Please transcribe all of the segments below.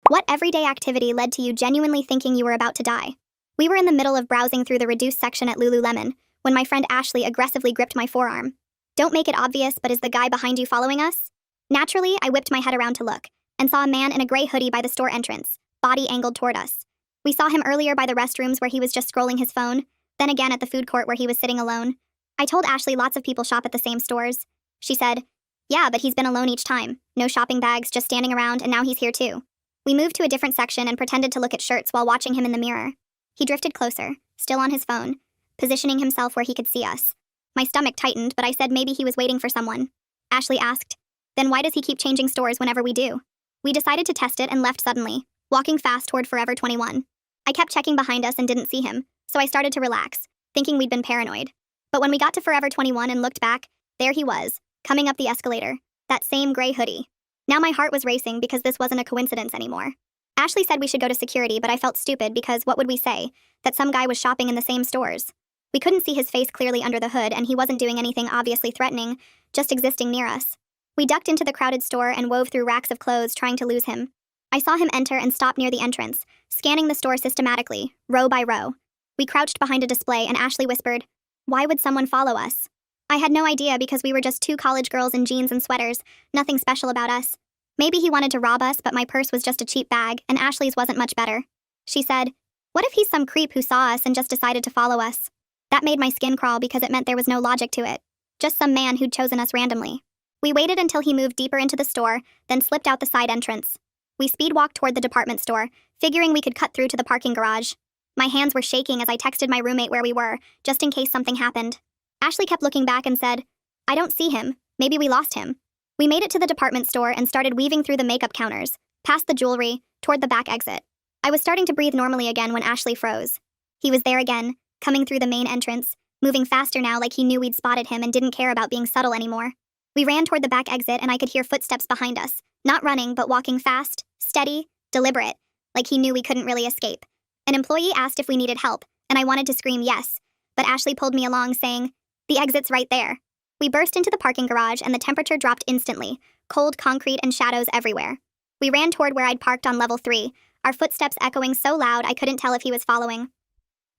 What everyday activity led to you genuinely thinking you were about to die? We were in the middle of browsing through the reduced section at Lululemon when my friend Ashley aggressively gripped my forearm. Don't make it obvious, but is the guy behind you following us? Naturally, I whipped my head around to look and saw a man in a gray hoodie by the store entrance, body angled toward us. We saw him earlier by the restrooms where he was just scrolling his phone, then again at the food court where he was sitting alone. I told Ashley lots of people shop at the same stores. She said, "Yeah, but he's been alone each time. No shopping bags, just standing around, and now he's here too." We moved to a different section and pretended to look at shirts while watching him in the mirror. He drifted closer, still on his phone, positioning himself where he could see us. My stomach tightened, but I said maybe he was waiting for someone. Ashley asked, "Then why does he keep changing stores whenever we do?" We decided to test it and left suddenly, walking fast toward Forever 21. I kept checking behind us and didn't see him, so I started to relax, thinking we'd been paranoid. But when we got to Forever 21 and looked back, there he was, coming up the escalator, that same gray hoodie. Now my heart was racing because this wasn't a coincidence anymore. Ashley said we should go to security, but I felt stupid because what would we say? That some guy was shopping in the same stores. We couldn't see his face clearly under the hood, and he wasn't doing anything obviously threatening, just existing near us. We ducked into the crowded store and wove through racks of clothes trying to lose him. I saw him enter and stop near the entrance, scanning the store systematically, row by row. We crouched behind a display and Ashley whispered, "Why would someone follow us?" I had no idea because we were just two college girls in jeans and sweaters, nothing special about us. Maybe he wanted to rob us, but my purse was just a cheap bag, and Ashley's wasn't much better. She said, "What if he's some creep who saw us and just decided to follow us?" That made my skin crawl because it meant there was no logic to it. Just some man who'd chosen us randomly. We waited until he moved deeper into the store, then slipped out the side entrance. We speed walked toward the department store, figuring we could cut through to the parking garage. My hands were shaking as I texted my roommate where we were, just in case something happened. Ashley kept looking back and said, "I don't see him. Maybe we lost him." We made it to the department store and started weaving through the makeup counters, past the jewelry, toward the back exit. I was starting to breathe normally again when Ashley froze. He was there again, coming through the main entrance, moving faster now like he knew we'd spotted him and didn't care about being subtle anymore. We ran toward the back exit and I could hear footsteps behind us, not running but walking fast, steady, deliberate, like he knew we couldn't really escape. An employee asked if we needed help, and I wanted to scream yes, but Ashley pulled me along saying, "The exit's right there." We burst into the parking garage and the temperature dropped instantly, cold concrete and shadows everywhere. We ran toward where I'd parked on level 3, our footsteps echoing so loud I couldn't tell if he was following.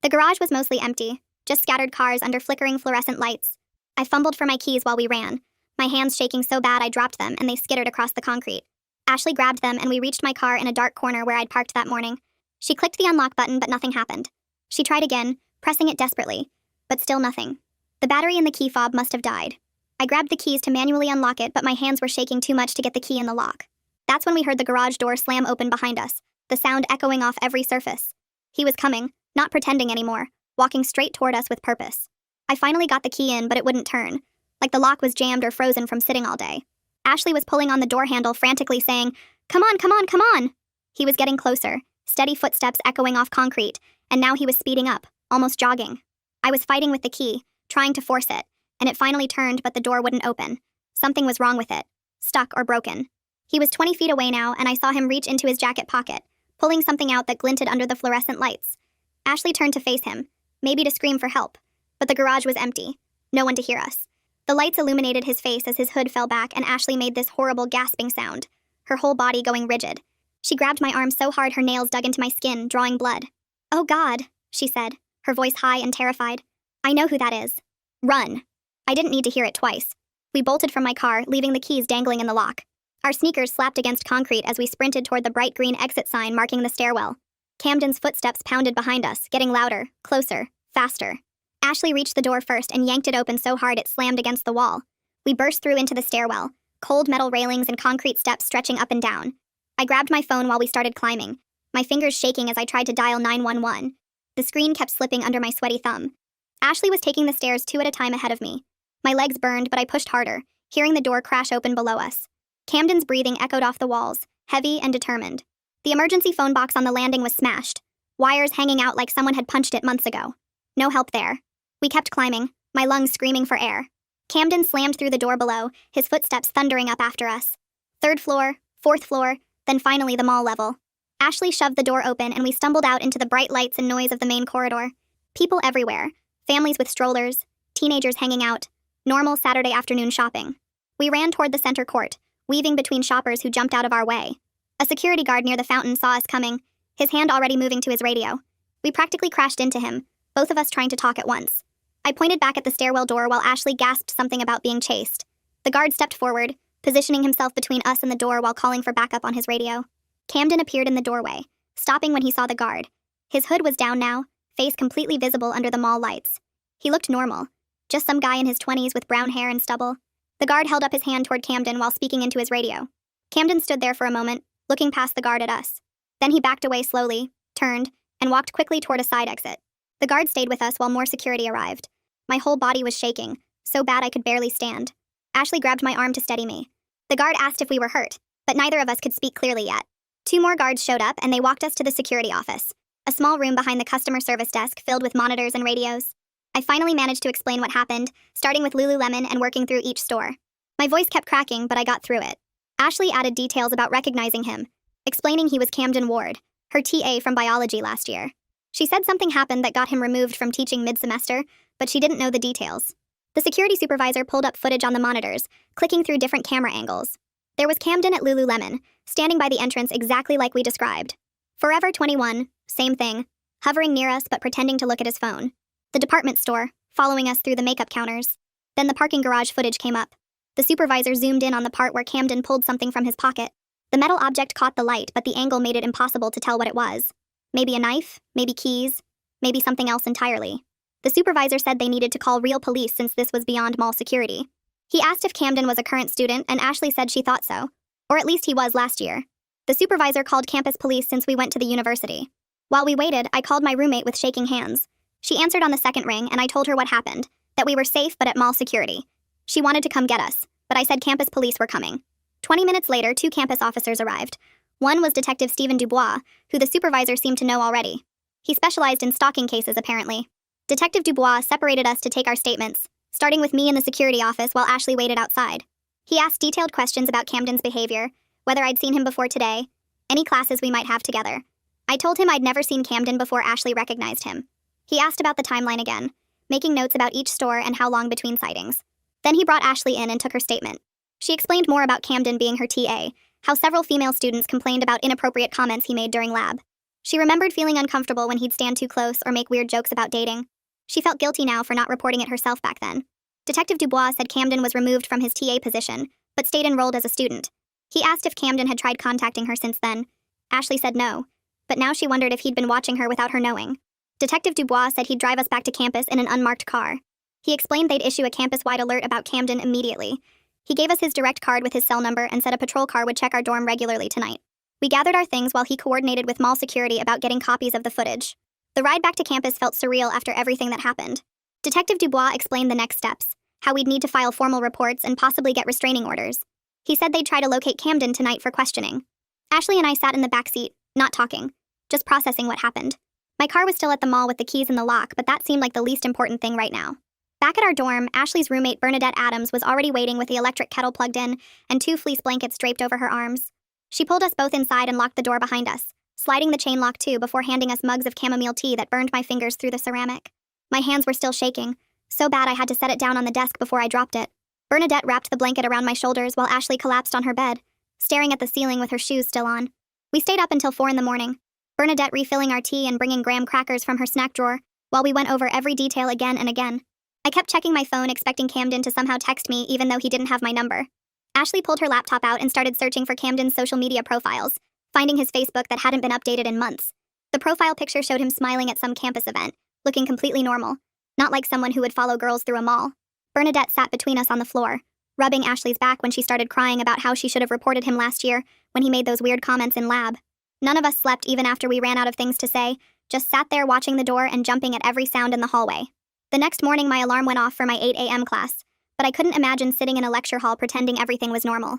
The garage was mostly empty, just scattered cars under flickering fluorescent lights. I fumbled for my keys while we ran, my hands shaking so bad I dropped them and they skittered across the concrete. Ashley grabbed them and we reached my car in a dark corner where I'd parked that morning. She clicked the unlock button but nothing happened. She tried again, pressing it desperately, but still nothing. The battery in the key fob must have died. I grabbed the keys to manually unlock it, but my hands were shaking too much to get the key in the lock. That's when we heard the garage door slam open behind us, the sound echoing off every surface. He was coming, not pretending anymore, walking straight toward us with purpose. I finally got the key in, but it wouldn't turn, like the lock was jammed or frozen from sitting all day. Ashley was pulling on the door handle frantically saying, "Come on, come on, come on!" He was getting closer, steady footsteps echoing off concrete, and now he was speeding up, almost jogging. I was fighting with the key, trying to force it, and it finally turned but the door wouldn't open. Something was wrong with it. Stuck or broken. He was 20 feet away now and I saw him reach into his jacket pocket, pulling something out that glinted under the fluorescent lights. Ashley turned to face him, maybe to scream for help, but the garage was empty. No one to hear us. The lights illuminated his face as his hood fell back and Ashley made this horrible gasping sound, her whole body going rigid. She grabbed my arm so hard her nails dug into my skin, drawing blood. "Oh God," she said, her voice high and terrified. "I know who that is. Run." I didn't need to hear it twice. We bolted from my car, leaving the keys dangling in the lock. Our sneakers slapped against concrete as we sprinted toward the bright green exit sign marking the stairwell. Camden's footsteps pounded behind us, getting louder, closer, faster. Ashley reached the door first and yanked it open so hard it slammed against the wall. We burst through into the stairwell, cold metal railings and concrete steps stretching up and down. I grabbed my phone while we started climbing, my fingers shaking as I tried to dial 911. The screen kept slipping under my sweaty thumb. Ashley was taking the stairs 2 at a time ahead of me. My legs burned, but I pushed harder, hearing the door crash open below us. Camden's breathing echoed off the walls, heavy and determined. The emergency phone box on the landing was smashed, wires hanging out like someone had punched it months ago. No help there. We kept climbing, my lungs screaming for air. Camden slammed through the door below, his footsteps thundering up after us. 3rd floor, 4th floor, then finally the mall level. Ashley shoved the door open and we stumbled out into the bright lights and noise of the main corridor. People everywhere, families with strollers, teenagers hanging out, normal Saturday afternoon shopping. We ran toward the center court, weaving between shoppers who jumped out of our way. A security guard near the fountain saw us coming, his hand already moving to his radio. We practically crashed into him, both of us trying to talk at once. I pointed back at the stairwell door while Ashley gasped something about being chased. The guard stepped forward, positioning himself between us and the door while calling for backup on his radio. Camden appeared in the doorway, stopping when he saw the guard. His hood was down now, face completely visible under the mall lights. He looked normal, just some guy in his 20s with brown hair and stubble. The guard held up his hand toward Camden while speaking into his radio. Camden stood there for a moment, looking past the guard at us. Then he backed away slowly, turned, and walked quickly toward a side exit. The guard stayed with us while more security arrived. My whole body was shaking, so bad I could barely stand. Ashley grabbed my arm to steady me. The guard asked if we were hurt, but neither of us could speak clearly yet. 2 more guards showed up and they walked us to the security office, a small room behind the customer service desk filled with monitors and radios. I finally managed to explain what happened, starting with Lululemon and working through each store. My voice kept cracking, but I got through it. Ashley added details about recognizing him, explaining he was Camden Ward, her TA from biology last year. She said something happened that got him removed from teaching mid-semester, but she didn't know the details. The security supervisor pulled up footage on the monitors, clicking through different camera angles. There was Camden at Lululemon, standing by the entrance exactly like we described. Forever 21, same thing, hovering near us but pretending to look at his phone. The department store, following us through the makeup counters. Then the parking garage footage came up. The supervisor zoomed in on the part where Camden pulled something from his pocket. The metal object caught the light, but the angle made it impossible to tell what it was. Maybe a knife, maybe keys, maybe something else entirely. The supervisor said they needed to call real police since this was beyond mall security. He asked if Camden was a current student, and Ashley said she thought so. Or at least he was last year. The supervisor called campus police since we went to the university. While we waited, I called my roommate with shaking hands. She answered on the second ring, and I told her what happened, that we were safe but at mall security. She wanted to come get us, but I said campus police were coming. 20 minutes later, 2 campus officers arrived. One was Detective Stephen Dubois, who the supervisor seemed to know already. He specialized in stalking cases, apparently. Detective Dubois separated us to take our statements, starting with me in the security office while Ashley waited outside. He asked detailed questions about Camden's behavior, whether I'd seen him before today, any classes we might have together. I told him I'd never seen Camden before Ashley recognized him. He asked about the timeline again, making notes about each store and how long between sightings. Then he brought Ashley in and took her statement. She explained more about Camden being her TA, how several female students complained about inappropriate comments he made during lab. She remembered feeling uncomfortable when he'd stand too close or make weird jokes about dating. She felt guilty now for not reporting it herself back then. Detective Dubois said Camden was removed from his TA position, but stayed enrolled as a student. He asked if Camden had tried contacting her since then. Ashley said no, but now she wondered if he'd been watching her without her knowing. Detective Dubois said he'd drive us back to campus in an unmarked car. He explained they'd issue a campus-wide alert about Camden immediately. He gave us his direct card with his cell number and said a patrol car would check our dorm regularly tonight. We gathered our things while he coordinated with mall security about getting copies of the footage. The ride back to campus felt surreal after everything that happened. Detective Dubois explained the next steps, how we'd need to file formal reports and possibly get restraining orders. He said they'd try to locate Camden tonight for questioning. Ashley and I sat in the back seat, not talking, just processing what happened. My car was still at the mall with the keys in the lock, but that seemed like the least important thing right now. Back at our dorm, Ashley's roommate Bernadette Adams was already waiting with the electric kettle plugged in and 2 fleece blankets draped over her arms. She pulled us both inside and locked the door behind us, sliding the chain lock too before handing us mugs of chamomile tea that burned my fingers through the ceramic. My hands were still shaking, so bad I had to set it down on the desk before I dropped it. Bernadette wrapped the blanket around my shoulders while Ashley collapsed on her bed, staring at the ceiling with her shoes still on. We stayed up until 4 in the morning, Bernadette refilling our tea and bringing graham crackers from her snack drawer, while we went over every detail again and again. I kept checking my phone expecting Camden to somehow text me even though he didn't have my number. Ashley pulled her laptop out and started searching for Camden's social media profiles, finding his Facebook that hadn't been updated in months. The profile picture showed him smiling at some campus event, looking completely normal, not like someone who would follow girls through a mall. Bernadette sat between us on the floor, rubbing Ashley's back when she started crying about how she should have reported him last year when he made those weird comments in lab. None of us slept even after we ran out of things to say, just sat there watching the door and jumping at every sound in the hallway. The next morning my alarm went off for my 8 a.m. class, but I couldn't imagine sitting in a lecture hall pretending everything was normal.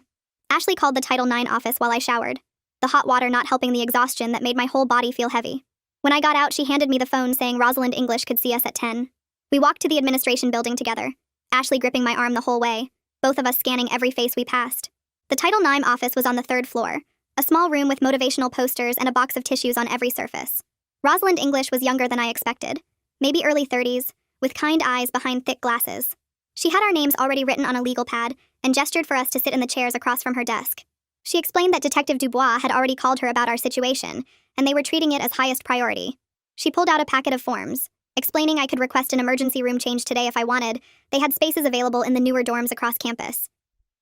Ashley called the Title IX office while I showered, the hot water not helping the exhaustion that made my whole body feel heavy. When I got out, she handed me the phone saying Rosalind English could see us at 10. We walked to the administration building together, Ashley gripping my arm the whole way, both of us scanning every face we passed. The Title IX office was on the 3rd floor, a small room with motivational posters and a box of tissues on every surface. Rosalind English was younger than I expected, maybe early 30s, with kind eyes behind thick glasses. She had our names already written on a legal pad and gestured for us to sit in the chairs across from her desk. She explained that Detective Dubois had already called her about our situation, and they were treating it as highest priority. She pulled out a packet of forms, explaining I could request an emergency room change today if I wanted. They had spaces available in the newer dorms across campus.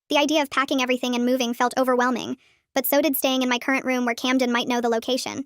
The idea of packing everything and moving felt overwhelming, but so did staying in my current room where Camden might know the location.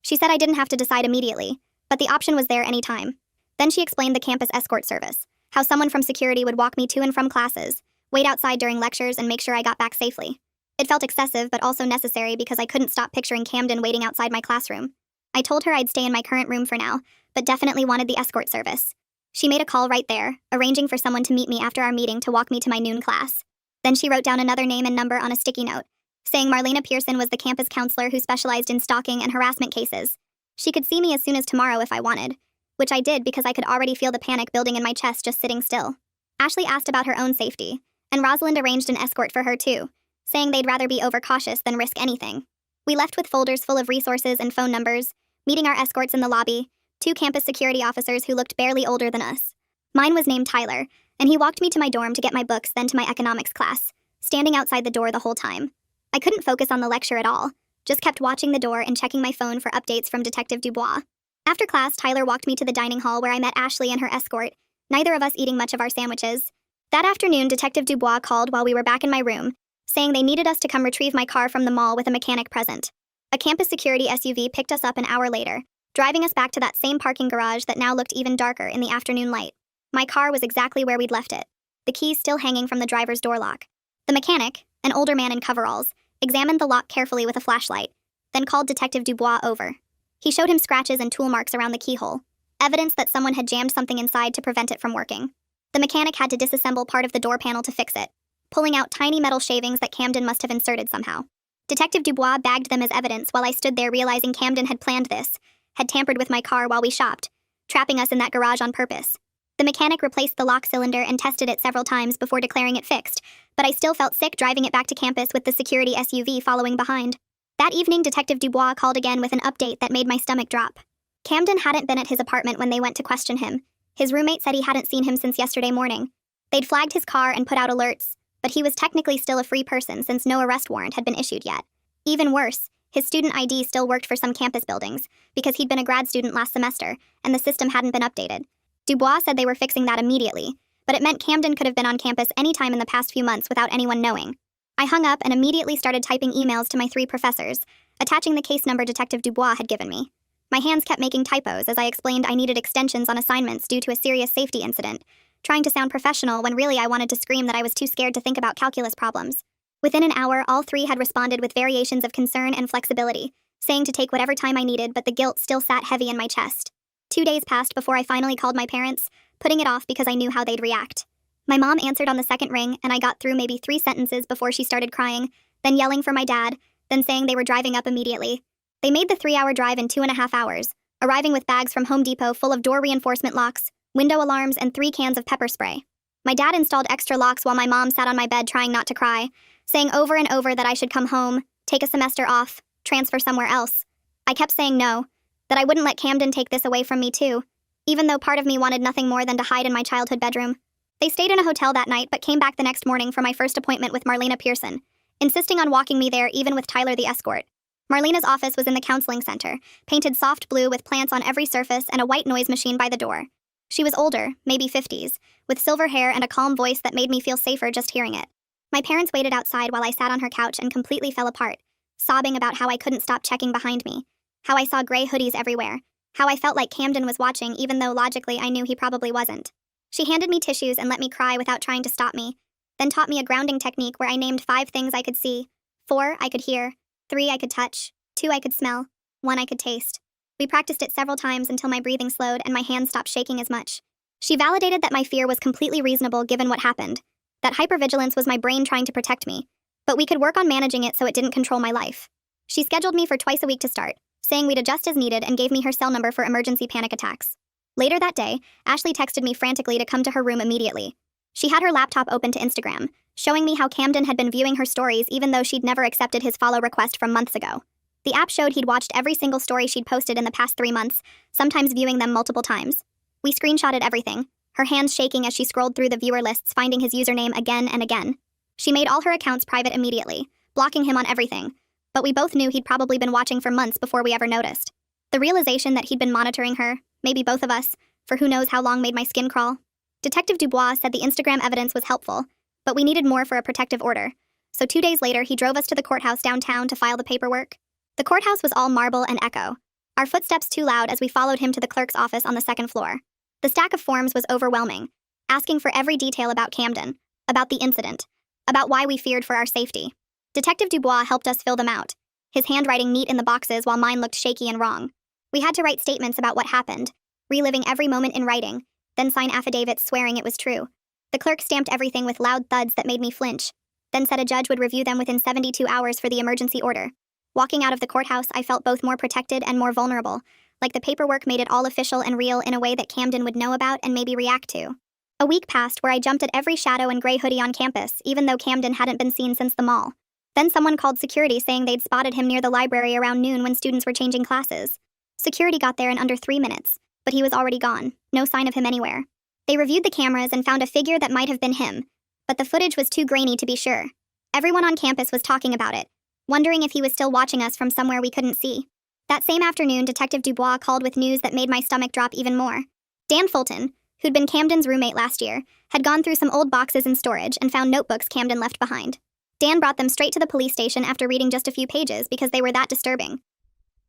She said I didn't have to decide immediately, but the option was there anytime. Then she explained the campus escort service, how someone from security would walk me to and from classes, wait outside during lectures, and make sure I got back safely. It felt excessive but also necessary because I couldn't stop picturing Camden waiting outside my classroom. I told her I'd stay in my current room for now, but definitely wanted the escort service. She made a call right there, arranging for someone to meet me after our meeting to walk me to my noon class. Then she wrote down another name and number on a sticky note, saying Marlena Pearson was the campus counselor who specialized in stalking and harassment cases. She could see me as soon as tomorrow if I wanted, which I did because I could already feel the panic building in my chest just sitting still. Ashley asked about her own safety, and Rosalind arranged an escort for her too, saying they'd rather be overcautious than risk anything. We left with folders full of resources and phone numbers, meeting our escorts in the lobby, 2 campus security officers who looked barely older than us. Mine was named Tyler, and he walked me to my dorm to get my books, then to my economics class, standing outside the door the whole time. I couldn't focus on the lecture at all, just kept watching the door and checking my phone for updates from Detective Dubois. After class, Tyler walked me to the dining hall where I met Ashley and her escort, neither of us eating much of our sandwiches. That afternoon, Detective Dubois called while we were back in my room, saying they needed us to come retrieve my car from the mall with a mechanic present. A campus security SUV picked us up an hour later, driving us back to that same parking garage that now looked even darker in the afternoon light. My car was exactly where we'd left it, the keys still hanging from the driver's door lock. The mechanic, an older man in coveralls, examined the lock carefully with a flashlight, then called Detective Dubois over. He showed him scratches and tool marks around the keyhole, evidence that someone had jammed something inside to prevent it from working. The mechanic had to disassemble part of the door panel to fix it, pulling out tiny metal shavings that Camden must have inserted somehow. Detective Dubois bagged them as evidence while I stood there realizing Camden had planned this, had tampered with my car while we shopped, trapping us in that garage on purpose. The mechanic replaced the lock cylinder and tested it several times before declaring it fixed, but I still felt sick driving it back to campus with the security SUV following behind. That evening, Detective Dubois called again with an update that made my stomach drop. Camden hadn't been at his apartment when they went to question him. His roommate said he hadn't seen him since yesterday morning. They'd flagged his car and put out alerts, but he was technically still a free person since no arrest warrant had been issued yet. Even worse, his student ID still worked for some campus buildings, because he'd been a grad student last semester, and the system hadn't been updated. Dubois said they were fixing that immediately, but it meant Camden could have been on campus any time in the past few months without anyone knowing. I hung up and immediately started typing emails to my 3 professors, attaching the case number Detective Dubois had given me. My hands kept making typos as I explained I needed extensions on assignments due to a serious safety incident, trying to sound professional when really I wanted to scream that I was too scared to think about calculus problems. Within an hour, all 3 had responded with variations of concern and flexibility, saying to take whatever time I needed, but the guilt still sat heavy in my chest. 2 days passed before I finally called my parents, putting it off because I knew how they'd react. My mom answered on the second ring, and I got through maybe 3 sentences before she started crying, then yelling for my dad, then saying they were driving up immediately. They made the 3-hour drive in 2.5 hours, arriving with bags from Home Depot full of door reinforcement locks, window alarms, and 3 cans of pepper spray. My dad installed extra locks while my mom sat on my bed trying not to cry, saying over and over that I should come home, take a semester off, transfer somewhere else. I kept saying no, that I wouldn't let Camden take this away from me too, even though part of me wanted nothing more than to hide in my childhood bedroom. They stayed in a hotel that night but came back the next morning for my first appointment with Marlena Pearson, insisting on walking me there even with Tyler the escort. Marlena's office was in the counseling center, painted soft blue with plants on every surface and a white noise machine by the door. She was older, maybe 50s, with silver hair and a calm voice that made me feel safer just hearing it. My parents waited outside while I sat on her couch and completely fell apart, sobbing about how I couldn't stop checking behind me, how I saw gray hoodies everywhere, how I felt like Camden was watching even though logically I knew he probably wasn't. She handed me tissues and let me cry without trying to stop me, then taught me a grounding technique where I named 5 things I could see, 4 I could hear, 3 I could touch, 2 I could smell, 1 I could taste. We practiced it several times until my breathing slowed and my hands stopped shaking as much. She validated that my fear was completely reasonable given what happened, that hypervigilance was my brain trying to protect me, but we could work on managing it so it didn't control my life. She scheduled me for twice a week to start, saying we'd adjust as needed and gave me her cell number for emergency panic attacks. Later that day, Ashley texted me frantically to come to her room immediately. She had her laptop open to Instagram, showing me how Camden had been viewing her stories even though she'd never accepted his follow request from months ago. The app showed he'd watched every single story she'd posted in the past 3 months, sometimes viewing them multiple times. We screenshotted everything, her hands shaking as she scrolled through the viewer lists finding his username again and again. She made all her accounts private immediately, blocking him on everything, but we both knew he'd probably been watching for months before we ever noticed. The realization that he'd been monitoring her, maybe both of us, for who knows how long made my skin crawl. Detective Dubois said the Instagram evidence was helpful, but we needed more for a protective order. So 2 days later, he drove us to the courthouse downtown to file the paperwork. The courthouse was all marble and echo, our footsteps too loud as we followed him to the clerk's office on the second floor. The stack of forms was overwhelming, asking for every detail about Camden, about the incident, about why we feared for our safety. Detective Dubois helped us fill them out, his handwriting neat in the boxes while mine looked shaky and wrong. We had to write statements about what happened, reliving every moment in writing, then sign affidavits swearing it was true. The clerk stamped everything with loud thuds that made me flinch, then said a judge would review them within 72 hours for the emergency order. Walking out of the courthouse, I felt both more protected and more vulnerable, like the paperwork made it all official and real in a way that Camden would know about and maybe react to. A week passed where I jumped at every shadow and gray hoodie on campus, even though Camden hadn't been seen since the mall. Then someone called security saying they'd spotted him near the library around noon when students were changing classes. Security got there in under 3 minutes, but he was already gone, no sign of him anywhere. They reviewed the cameras and found a figure that might have been him, but the footage was too grainy to be sure. Everyone on campus was talking about it, wondering if he was still watching us from somewhere we couldn't see. That same afternoon, Detective Dubois called with news that made my stomach drop even more. Dan Fulton, who'd been Camden's roommate last year, had gone through some old boxes in storage and found notebooks Camden left behind. Dan brought them straight to the police station after reading just a few pages because they were that disturbing.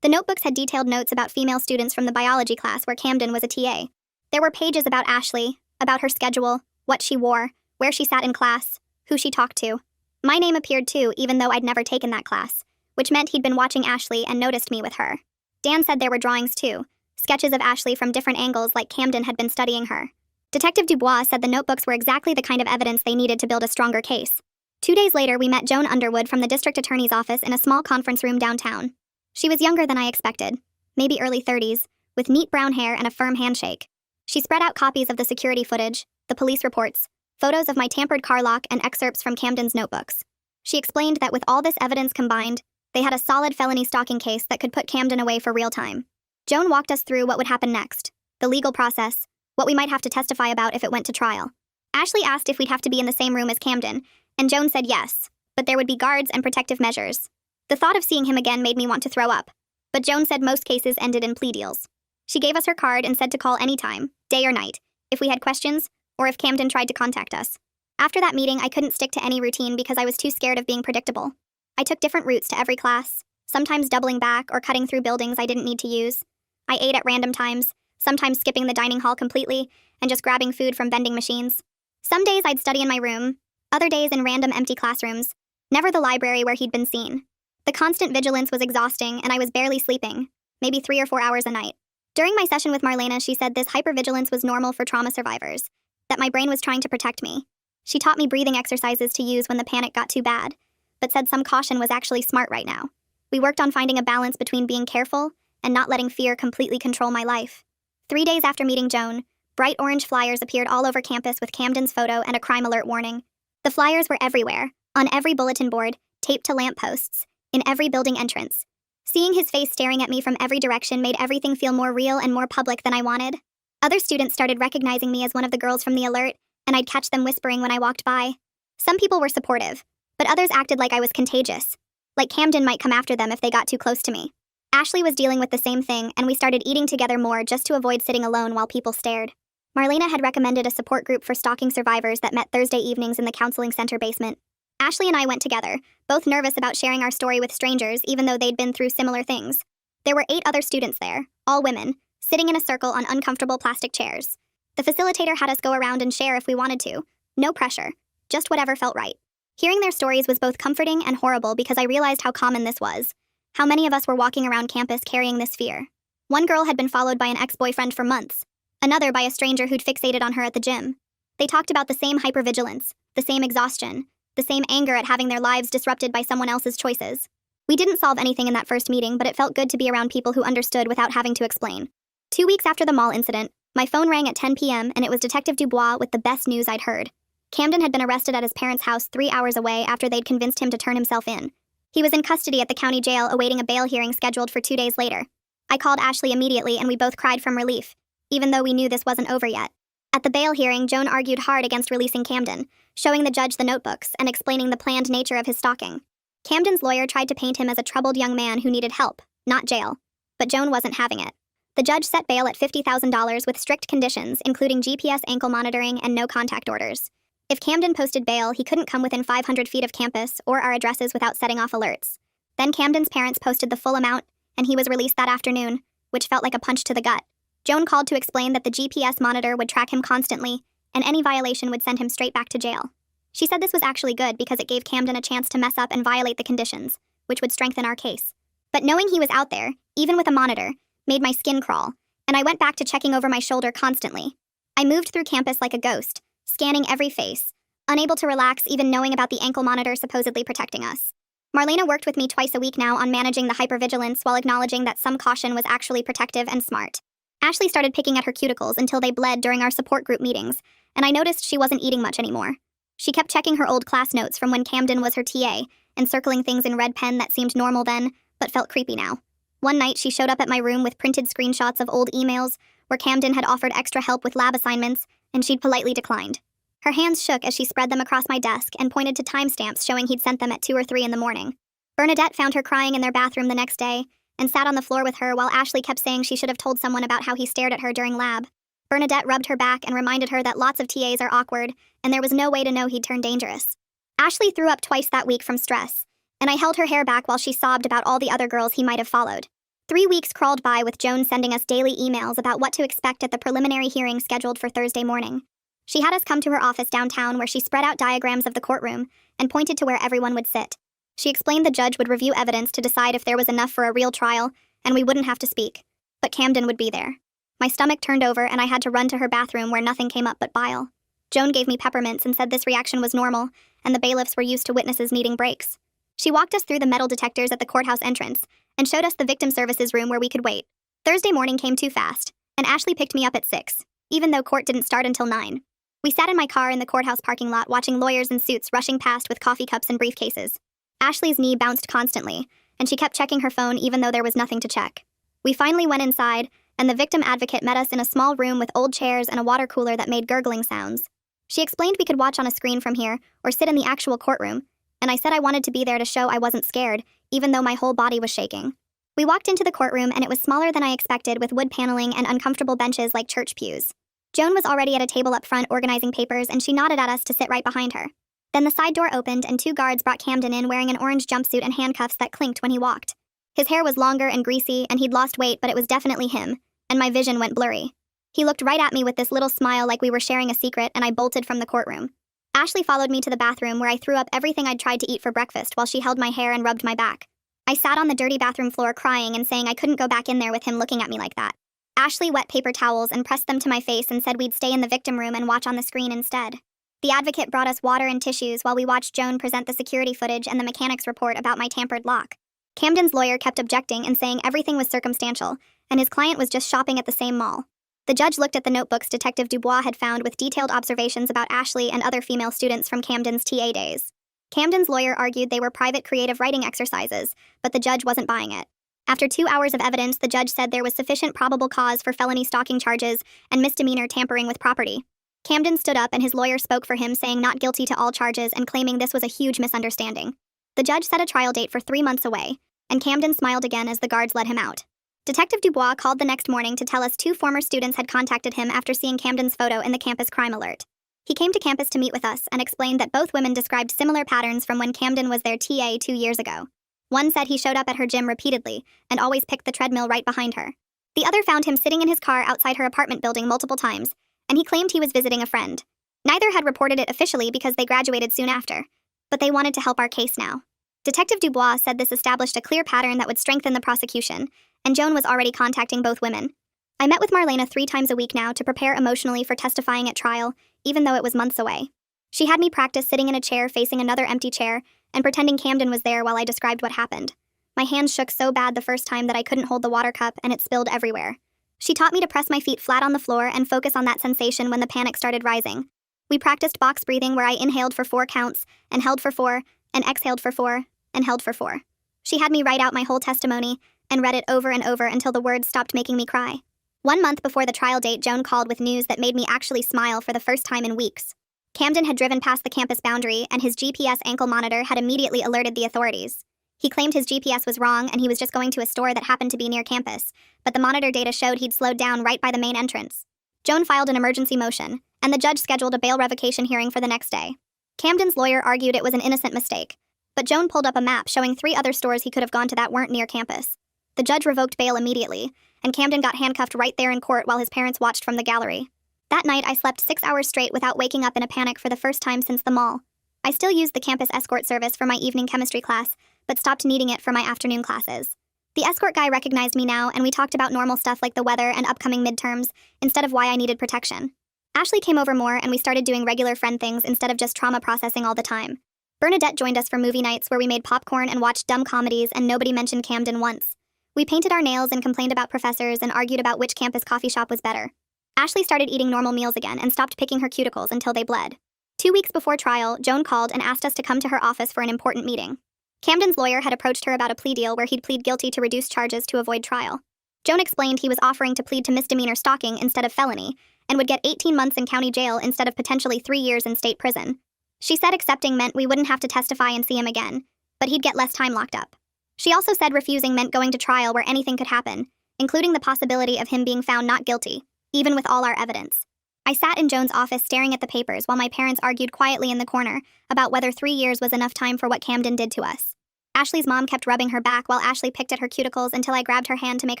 The notebooks had detailed notes about female students from the biology class where Camden was a TA. There were pages about Ashley, about her schedule, what she wore, where she sat in class, who she talked to. My name appeared too, even though I'd never taken that class, which meant he'd been watching Ashley and noticed me with her. Dan said there were drawings too, sketches of Ashley from different angles like Camden had been studying her. Detective Dubois said the notebooks were exactly the kind of evidence they needed to build a stronger case. 2 days later, we met Joan Underwood from the district attorney's office in a small conference room downtown. She was younger than I expected, maybe early 30s, with neat brown hair and a firm handshake. She spread out copies of the security footage, the police reports, photos of my tampered car lock, and excerpts from Camden's notebooks. She explained that with all this evidence combined, they had a solid felony stalking case that could put Camden away for real time. Joan walked us through what would happen next, the legal process, what we might have to testify about if it went to trial. Ashley asked if we'd have to be in the same room as Camden, and Joan said yes, but there would be guards and protective measures. The thought of seeing him again made me want to throw up, but Joan said most cases ended in plea deals. She gave us her card and said to call anytime, day or night, if we had questions, or if Camden tried to contact us. After that meeting, I couldn't stick to any routine because I was too scared of being predictable. I took different routes to every class, sometimes doubling back or cutting through buildings I didn't need to use. I ate at random times, sometimes skipping the dining hall completely and just grabbing food from vending machines. Some days I'd study in my room, other days in random empty classrooms, never the library where he'd been seen. The constant vigilance was exhausting and I was barely sleeping, maybe 3 or 4 hours a night. During my session with Marlena, she said this hypervigilance was normal for trauma survivors, that my brain was trying to protect me. She taught me breathing exercises to use when the panic got too bad, but said some caution was actually smart right now. We worked on finding a balance between being careful and not letting fear completely control my life. 3 days after meeting Joan, bright orange flyers appeared all over campus with Camden's photo and a crime alert warning. The flyers were everywhere, on every bulletin board, taped to lampposts, in every building entrance. Seeing his face staring at me from every direction made everything feel more real and more public than I wanted. Other students started recognizing me as one of the girls from the alert, and I'd catch them whispering when I walked by. Some people were supportive, but others acted like I was contagious, like Camden might come after them if they got too close to me. Ashley was dealing with the same thing, and we started eating together more just to avoid sitting alone while people stared. Marlena had recommended a support group for stalking survivors that met Thursday evenings in the counseling center basement. Ashley and I went together, both nervous about sharing our story with strangers even though they'd been through similar things. There were 8 other students there, all women, sitting in a circle on uncomfortable plastic chairs. The facilitator had us go around and share if we wanted to. No pressure, just whatever felt right. Hearing their stories was both comforting and horrible because I realized how common this was, how many of us were walking around campus carrying this fear. One girl had been followed by an ex-boyfriend for months, another by a stranger who'd fixated on her at the gym. They talked about the same hypervigilance, the same exhaustion, the same anger at having their lives disrupted by someone else's choices. We didn't solve anything in that first meeting, but it felt good to be around people who understood without having to explain. 2 weeks after the mall incident, my phone rang at 10 p.m. and it was Detective Dubois with the best news I'd heard. Camden had been arrested at his parents' house 3 hours away after they'd convinced him to turn himself in. He was in custody at the county jail awaiting a bail hearing scheduled for 2 days later. I called Ashley immediately and we both cried from relief, even though we knew this wasn't over yet. At the bail hearing, Joan argued hard against releasing Camden, showing the judge the notebooks and explaining the planned nature of his stalking. Camden's lawyer tried to paint him as a troubled young man who needed help, not jail. But Joan wasn't having it. The judge set bail at $50,000 with strict conditions, including GPS ankle monitoring and no contact orders. If Camden posted bail, he couldn't come within 500 feet of campus or our addresses without setting off alerts. Then Camden's parents posted the full amount, and he was released that afternoon, which felt like a punch to the gut. Joan called to explain that the GPS monitor would track him constantly, and any violation would send him straight back to jail. She said this was actually good because it gave Camden a chance to mess up and violate the conditions, which would strengthen our case. But knowing he was out there, even with a monitor, made my skin crawl, and I went back to checking over my shoulder constantly. I moved through campus like a ghost, scanning every face, unable to relax even knowing about the ankle monitor supposedly protecting us. Marlena worked with me twice a week now on managing the hypervigilance while acknowledging that some caution was actually protective and smart. Ashley started picking at her cuticles until they bled during our support group meetings, and I noticed she wasn't eating much anymore. She kept checking her old class notes from when Camden was her TA, and circling things in red pen that seemed normal then, but felt creepy now. One night, she showed up at my room with printed screenshots of old emails where Camden had offered extra help with lab assignments, and she'd politely declined. Her hands shook as she spread them across my desk and pointed to timestamps showing he'd sent them at 2 or 3 in the morning. Bernadette found her crying in their bathroom the next day and sat on the floor with her while Ashley kept saying she should have told someone about how he stared at her during lab. Bernadette rubbed her back and reminded her that lots of TAs are awkward, and there was no way to know he'd turn dangerous. Ashley threw up twice that week from stress, and I held her hair back while she sobbed about all the other girls he might have followed. 3 weeks crawled by with Joan sending us daily emails about what to expect at the preliminary hearing scheduled for Thursday morning. She had us come to her office downtown where she spread out diagrams of the courtroom and pointed to where everyone would sit. She explained the judge would review evidence to decide if there was enough for a real trial, and we wouldn't have to speak. But Camden would be there. My stomach turned over and I had to run to her bathroom where nothing came up but bile. Joan gave me peppermints and said this reaction was normal, and the bailiffs were used to witnesses needing breaks. She walked us through the metal detectors at the courthouse entrance and showed us the victim services room where we could wait. Thursday morning came too fast, and Ashley picked me up at 6, even though court didn't start until 9. We sat in my car in the courthouse parking lot watching lawyers in suits rushing past with coffee cups and briefcases. Ashley's knee bounced constantly, and she kept checking her phone even though there was nothing to check. We finally went inside, and the victim advocate met us in a small room with old chairs and a water cooler that made gurgling sounds. She explained we could watch on a screen from here or sit in the actual courtroom, and I said I wanted to be there to show I wasn't scared, even though my whole body was shaking. We walked into the courtroom and it was smaller than I expected with wood paneling and uncomfortable benches like church pews. Joan was already at a table up front organizing papers and she nodded at us to sit right behind her. Then the side door opened and 2 guards brought Camden in wearing an orange jumpsuit and handcuffs that clinked when he walked. His hair was longer and greasy and he'd lost weight, but it was definitely him, and my vision went blurry. He looked right at me with this little smile like we were sharing a secret, and I bolted from the courtroom. Ashley followed me to the bathroom where I threw up everything I'd tried to eat for breakfast while she held my hair and rubbed my back. I sat on the dirty bathroom floor crying and saying I couldn't go back in there with him looking at me like that. Ashley wet paper towels and pressed them to my face and said we'd stay in the victim room and watch on the screen instead. The advocate brought us water and tissues while we watched Joan present the security footage and the mechanic's report about my tampered lock. Camden's lawyer kept objecting and saying everything was circumstantial, and his client was just shopping at the same mall. The judge looked at the notebooks Detective Dubois had found with detailed observations about Ashley and other female students from Camden's TA days. Camden's lawyer argued they were private creative writing exercises, but the judge wasn't buying it. After 2 hours of evidence, the judge said there was sufficient probable cause for felony stalking charges and misdemeanor tampering with property. Camden stood up and his lawyer spoke for him, saying not guilty to all charges and claiming this was a huge misunderstanding. The judge set a trial date for 3 months away, and Camden smiled again as the guards let him out. Detective Dubois called the next morning to tell us 2 former students had contacted him after seeing Camden's photo in the campus crime alert. He came to campus to meet with us and explained that both women described similar patterns from when Camden was their TA 2 years ago. One said he showed up at her gym repeatedly and always picked the treadmill right behind her. The other found him sitting in his car outside her apartment building multiple times, and he claimed he was visiting a friend. Neither had reported it officially because they graduated soon after, but they wanted to help our case now. Detective Dubois said this established a clear pattern that would strengthen the prosecution, and Joan was already contacting both women. I met with Marlena 3 times a week now to prepare emotionally for testifying at trial, even though it was months away. She had me practice sitting in a chair facing another empty chair and pretending Camden was there while I described what happened. My hands shook so bad the first time that I couldn't hold the water cup and it spilled everywhere. She taught me to press my feet flat on the floor and focus on that sensation when the panic started rising. We practiced box breathing where I inhaled for 4 counts and held for 4 and exhaled for 4 and held for 4. She had me write out my whole testimony and read it over and over until the words stopped making me cry. 1 month before the trial date, Joan called with news that made me actually smile for the first time in weeks. Camden had driven past the campus boundary, and his GPS ankle monitor had immediately alerted the authorities. He claimed his GPS was wrong and he was just going to a store that happened to be near campus, but the monitor data showed he'd slowed down right by the main entrance. Joan filed an emergency motion, and the judge scheduled a bail revocation hearing for the next day. Camden's lawyer argued it was an innocent mistake, but Joan pulled up a map showing 3 other stores he could have gone to that weren't near campus. The judge revoked bail immediately, and Camden got handcuffed right there in court while his parents watched from the gallery. That night, I slept 6 hours straight without waking up in a panic for the first time since the mall. I still used the campus escort service for my evening chemistry class, but stopped needing it for my afternoon classes. The escort guy recognized me now, and we talked about normal stuff like the weather and upcoming midterms, instead of why I needed protection. Ashley came over more, and we started doing regular friend things instead of just trauma processing all the time. Bernadette joined us for movie nights where we made popcorn and watched dumb comedies, and nobody mentioned Camden once. We painted our nails and complained about professors and argued about which campus coffee shop was better. Ashley started eating normal meals again and stopped picking her cuticles until they bled. 2 weeks before trial, Joan called and asked us to come to her office for an important meeting. Camden's lawyer had approached her about a plea deal where he'd plead guilty to reduce charges to avoid trial. Joan explained he was offering to plead to misdemeanor stalking instead of felony, and would get 18 months in county jail instead of potentially 3 years in state prison. She said accepting meant we wouldn't have to testify and see him again, but he'd get less time locked up. She also said refusing meant going to trial where anything could happen, including the possibility of him being found not guilty, even with all our evidence. I sat in Joan's office staring at the papers while my parents argued quietly in the corner about whether 3 years was enough time for what Camden did to us. Ashley's mom kept rubbing her back while Ashley picked at her cuticles until I grabbed her hand to make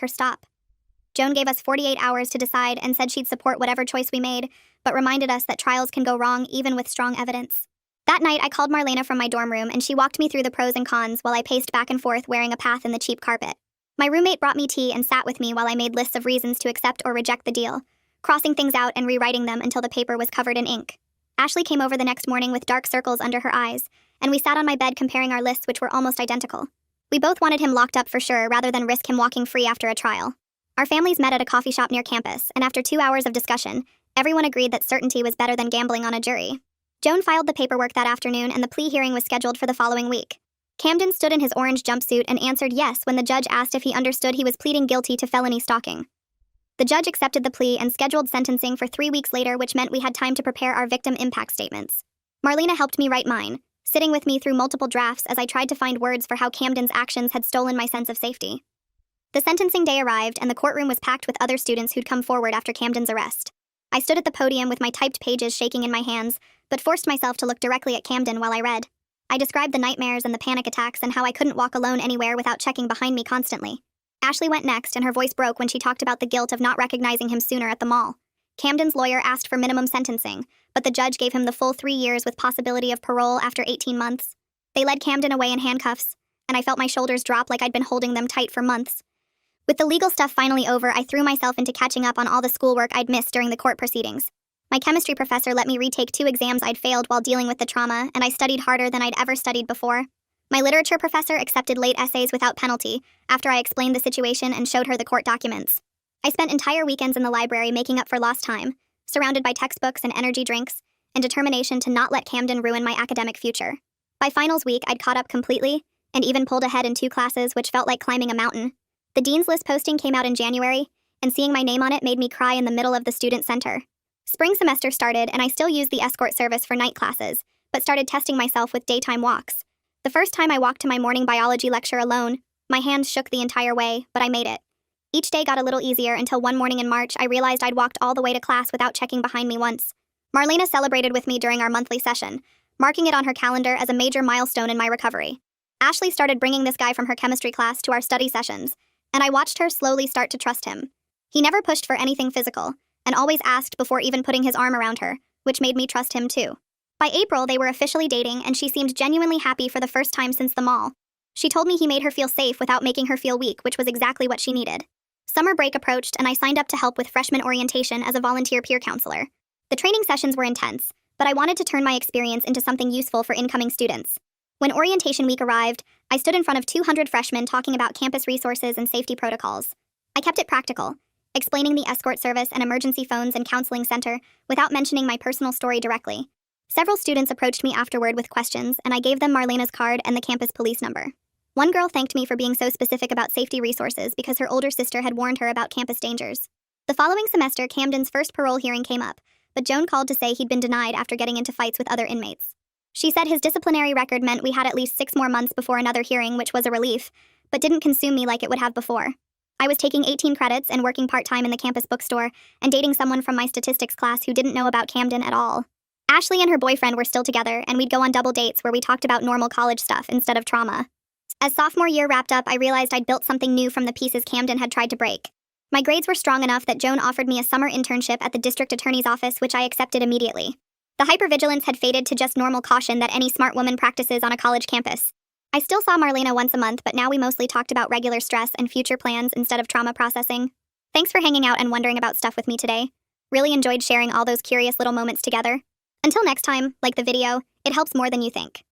her stop. Joan gave us 48 hours to decide and said she'd support whatever choice we made, but reminded us that trials can go wrong even with strong evidence. That night, I called Marlena from my dorm room, and she walked me through the pros and cons while I paced back and forth wearing a path in the cheap carpet. My roommate brought me tea and sat with me while I made lists of reasons to accept or reject the deal, crossing things out and rewriting them until the paper was covered in ink. Ashley came over the next morning with dark circles under her eyes, and we sat on my bed comparing our lists, which were almost identical. We both wanted him locked up for sure rather than risk him walking free after a trial. Our families met at a coffee shop near campus, and after 2 hours of discussion, everyone agreed that certainty was better than gambling on a jury. Joan filed the paperwork that afternoon, and the plea hearing was scheduled for the following week. Camden stood in his orange jumpsuit and answered yes when the judge asked if he understood he was pleading guilty to felony stalking. The judge accepted the plea and scheduled sentencing for 3 weeks later, which meant we had time to prepare our victim impact statements. Marlena helped me write mine, sitting with me through multiple drafts as I tried to find words for how Camden's actions had stolen my sense of safety. The sentencing day arrived, and the courtroom was packed with other students who'd come forward after Camden's arrest. I stood at the podium with my typed pages shaking in my hands, but forced myself to look directly at Camden while I read. I described the nightmares and the panic attacks and how I couldn't walk alone anywhere without checking behind me constantly. Ashley went next, and her voice broke when she talked about the guilt of not recognizing him sooner at the mall. Camden's lawyer asked for minimum sentencing, but the judge gave him the full 3 years with possibility of parole after 18 months. They led Camden away in handcuffs, and I felt my shoulders drop like I'd been holding them tight for months. With the legal stuff finally over, I threw myself into catching up on all the schoolwork I'd missed during the court proceedings. My chemistry professor let me retake 2 exams I'd failed while dealing with the trauma, and I studied harder than I'd ever studied before. My literature professor accepted late essays without penalty after I explained the situation and showed her the court documents. I spent entire weekends in the library making up for lost time, surrounded by textbooks and energy drinks, and determination to not let Camden ruin my academic future. By finals week, I'd caught up completely, and even pulled ahead in 2 classes, which felt like climbing a mountain. The Dean's List posting came out in January, and seeing my name on it made me cry in the middle of the student center. Spring semester started, and I still used the escort service for night classes, but started testing myself with daytime walks. The first time I walked to my morning biology lecture alone, my hands shook the entire way, but I made it. Each day got a little easier until one morning in March, I realized I'd walked all the way to class without checking behind me once. Marlena celebrated with me during our monthly session, marking it on her calendar as a major milestone in my recovery. Ashley started bringing this guy from her chemistry class to our study sessions, and I watched her slowly start to trust him. He never pushed for anything physical, and always asked before even putting his arm around her, which made me trust him too. By April, they were officially dating, and she seemed genuinely happy for the first time since the mall. She told me he made her feel safe without making her feel weak, which was exactly what she needed. Summer break approached, and I signed up to help with freshman orientation as a volunteer peer counselor. The training sessions were intense, but I wanted to turn my experience into something useful for incoming students. When orientation week arrived, I stood in front of 200 freshmen talking about campus resources and safety protocols. I kept it practical, explaining the escort service and emergency phones and counseling center without mentioning my personal story directly. Several students approached me afterward with questions, and I gave them Marlena's card and the campus police number. One girl thanked me for being so specific about safety resources because her older sister had warned her about campus dangers. The following semester, Camden's first parole hearing came up, but Joan called to say he'd been denied after getting into fights with other inmates. She said his disciplinary record meant we had at least 6 more months before another hearing, which was a relief, but didn't consume me like it would have before. I was taking 18 credits and working part-time in the campus bookstore and dating someone from my statistics class who didn't know about Camden at all. Ashley and her boyfriend were still together, and we'd go on double dates where we talked about normal college stuff instead of trauma. As sophomore year wrapped up, I realized I'd built something new from the pieces Camden had tried to break. My grades were strong enough that Joan offered me a summer internship at the district attorney's office, which I accepted immediately. The hypervigilance had faded to just normal caution that any smart woman practices on a college campus. I still saw Marlena once a month, but now we mostly talked about regular stress and future plans instead of trauma processing. Thanks for hanging out and wondering about stuff with me today. Really enjoyed sharing all those curious little moments together. Until next time, like the video, it helps more than you think.